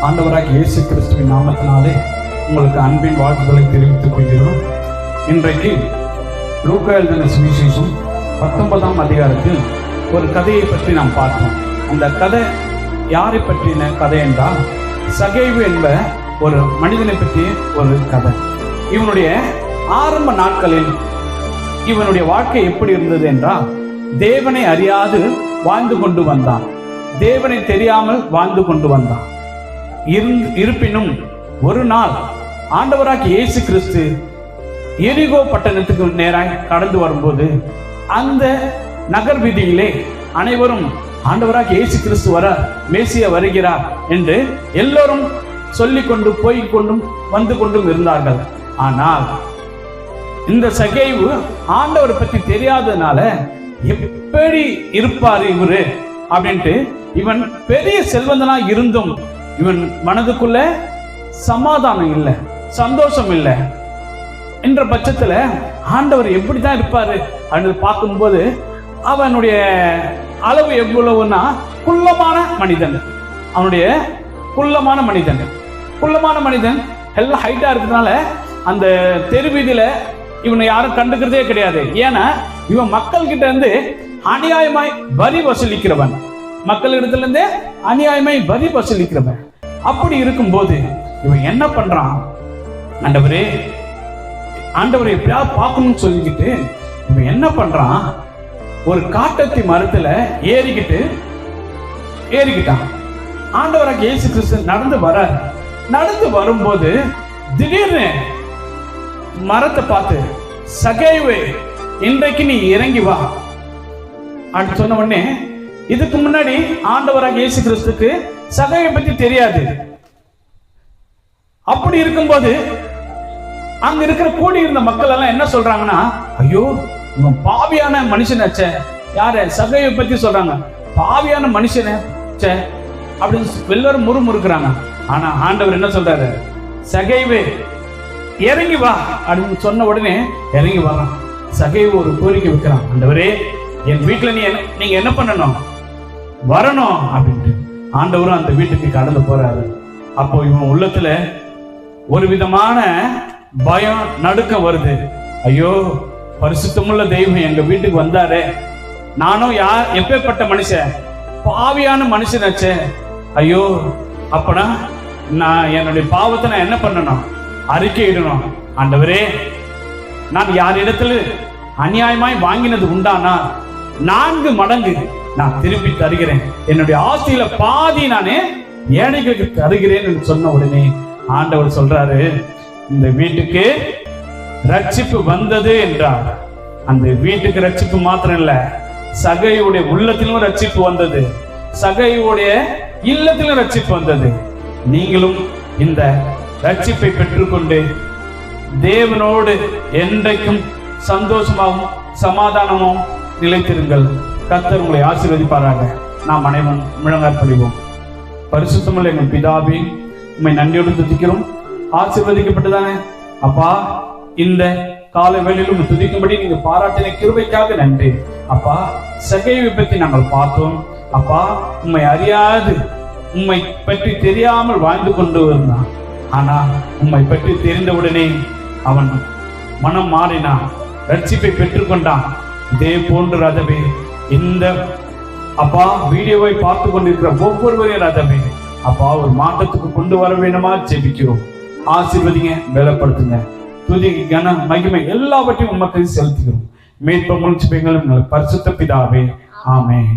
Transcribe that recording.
ஆண்டவராகிய இயேசு கிறிஸ்துவின் நாமத்தினாலே உங்களுக்கு அன்பின் வாழ்த்துக்களை தெரிவித்துக் கொள்கிறோம். இன்றைக்கு லூக்கா எழுதின சுவிசேஷம் 19ஆம் அதிகாரத்தில் ஒரு கதையை பற்றி நாம் பார்த்தோம். அந்த கதை யாரை பற்றின கதை என்றால், சகேவு என்ப ஒரு மனிதனை பற்றிய ஒரு கதை. இவனுடைய ஆரம்ப நாட்களில் இவனுடைய வாழ்க்கை எப்படி இருந்தது என்றால், தேவனை அறியாது வாழ்ந்து கொண்டு வந்தான். தேவனை தெரியாமல் வாழ்ந்து கொண்டு வந்தான். இருப்பினும் ஒரு நாள் ஆண்டவராகிய இயேசு கிறிஸ்து எரிகோ பட்டணத்துக்கு நேராக கடந்து வரும்போது, அந்த நகர் வீதியிலே அனைவரும் ஆண்டவராகிய இயேசு கிறிஸ்து மேசியா வருகிறார் என்று எல்லோரும் சொல்லிக்கொண்டு போய்கொண்டும் வந்து கொண்டும் இருந்தார்கள். ஆனால் இந்த சகேவு ஆண்டவரை பற்றி தெரியாததுனால, எப்படி இருப்பார் இவரு அப்படின்ட்டு, இவன் பெரிய செல்வந்தனா இருந்தும் இவன் மனதுக்குள்ள சமாதானம் இல்லை, சந்தோஷம் இல்லை என்ற பட்சத்துல ஆண்டவர் எப்படிதான் இருப்பாரு அப்படின்னு பார்க்கும்போது, அவனுடைய அளவு எவ்வளவுன்னா குள்ளமான மனிதன். அவனுடைய குள்ளமான மனிதன் எல்லாம் ஹைட்டா இருக்கிறதுனால அந்த தெரு வீதியில இவனை யாரும் கண்டுக்கிறதே கிடையாது. ஏன்னா இவன் மக்கள் கிட்ட இருந்து அநியாயமாய் வரி வசூலிக்கிறவன், மக்களிடத்துல இருந்து அநியாயமாய் வரி வசூலிக்கிறவன். அப்படி இருக்கும்போது இவன் என்ன பண்றான், ஆண்டவரே எப்படியா பார்க்கணும்னு சொல்லிக்கிட்டு இவன் என்ன பண்றான், ஒரு காட்டத்தி மரத்துல ஏறிக்கிட்டான். ஆண்டவராகிய இயேசு கிறிஸ்து நடந்து வரும்போது திடீர்னு மரத்தை பார்த்து, சகேவே இன்றைக்கு நீ இறங்கி வா அப்படின்னு சொன்ன உடனே, இதுக்கு முன்னாடி ஆண்டவராகிய இயேசு கிறிஸ்துக்கு சகேவை பத்தி தெரியாது. அப்படி இருக்கும்போது அங்க இருக்கிற கூடி இருந்த மக்கள் எல்லாம் என்ன சொல்றாங்கன்னா, ஐயோ இவன் பாவியான மனுஷனாச்சே. யார? சகேவை பத்தி சொல்றாங்க. பாவியான மனுஷனாச்சே அப்படின்னு எல்லாரும் முறுமுறுக்கிறாங்க. ஆனா ஆண்டவர் என்ன சொல்றாரு, சகேவே இறங்கி வா அப்படின்னு சொன்ன உடனே இறங்கி வரான். சகேவு ஒரு கோரிக்கை வைக்கிறான், ஆண்டவரே என் வீட்டுல நீங்க என்ன பண்ணணும், வரணும் அப்படின்ட்டு. ஆண்டவரும் அந்த வீட்டுக்கு கடந்து போறாரு. அப்போ இவன் உள்ளத்துல ஒரு விதமான பயம், நடுக்கம் வருது. ஐயோ பரிசுத்தமுள்ள தெய்வம் எங்க வீட்டுக்கு வந்தாரு, நானும் எப்பேற்பட்ட மனுஷன், பாவியான மனுஷனாச்சே. ஐயோ அப்பனா நான் என்னுடைய பாவத்தை நான் என்ன பண்ணணும், அறிக்கையிடணும். ஆண்டவரே நான் யாரிடத்துல அநியாயமாய் வாங்கினது உண்டானா 4 மடங்கு நான் திருப்பி தருகிறேன், என்னுடைய ஆஸ்தியில பாதி நானே ஏழைகளுக்கு தருகிறேன் என்று சொன்ன உடனே ஆண்டவர் சொல்றாரு, இந்த வீட்டுக்கு ரட்சிப்பு வந்தது என்றார். அந்த வீட்டுக்கு ரட்சிப்பு மாத்திரம் இல்ல, சகையுடைய உள்ளத்திலும் ரட்சிப்பு வந்தது, சகையுடைய இல்லத்திலும் ரட்சிப்பு வந்தது. நீங்களும் இந்த ரட்சிப்பை பெற்றுக்கொண்டு தேவனோடு என்றைக்கும் சந்தோஷமாகவும் சமாதானமும் நிலைத்திருங்கள். கர்த்தர் உங்களை ஆசீர்வதிப்பாராக. நாம் அனைவரும் முழங்காற்படிவோம். பரிசுத்தமுள்ள எங்கள் பிதாவே, உம்மை நன்றியோடு துதிக்கிறோம். ஆசீர்வதிக்கப்பட்டதானே அப்பா, இந்த காலை வேளையிலும் துதிக்கும்படி நீங்க பாராட்டின கிருபைக்காக நன்றி அப்பா. சகைவை பற்றி நாங்கள் பார்த்தோம் அப்பா. உம்மை அறியாது, உம்மை பற்றி தெரியாமல் வாழ்ந்து கொண்டு இருந்தான். ஆனா உம்மை பற்றி தெரிந்தவுடனே அவன் மனம் மாறினான், ரட்சிப்பை பெற்றுக்கொண்டான். இதே போன்று ரதவே, இந்த அப்பா வீடியோவை பார்த்து கொண்டிருக்கிற ஒவ்வொருவரையும் ரதவே அப்பா ஒரு மாற்றத்துக்கு கொண்டு வர வேணுமா ஜெபிக்கிறோம். ஆசீர்வதிங்க, பலப்படுத்துங்க. துதி, கன, மகிமை எல்லாவற்றையும் உமக்கு செலுத்துகிறோம். மேற்ப முயற்சி பெண்களும் பரிசுத்த பிதாவே, ஆமென்.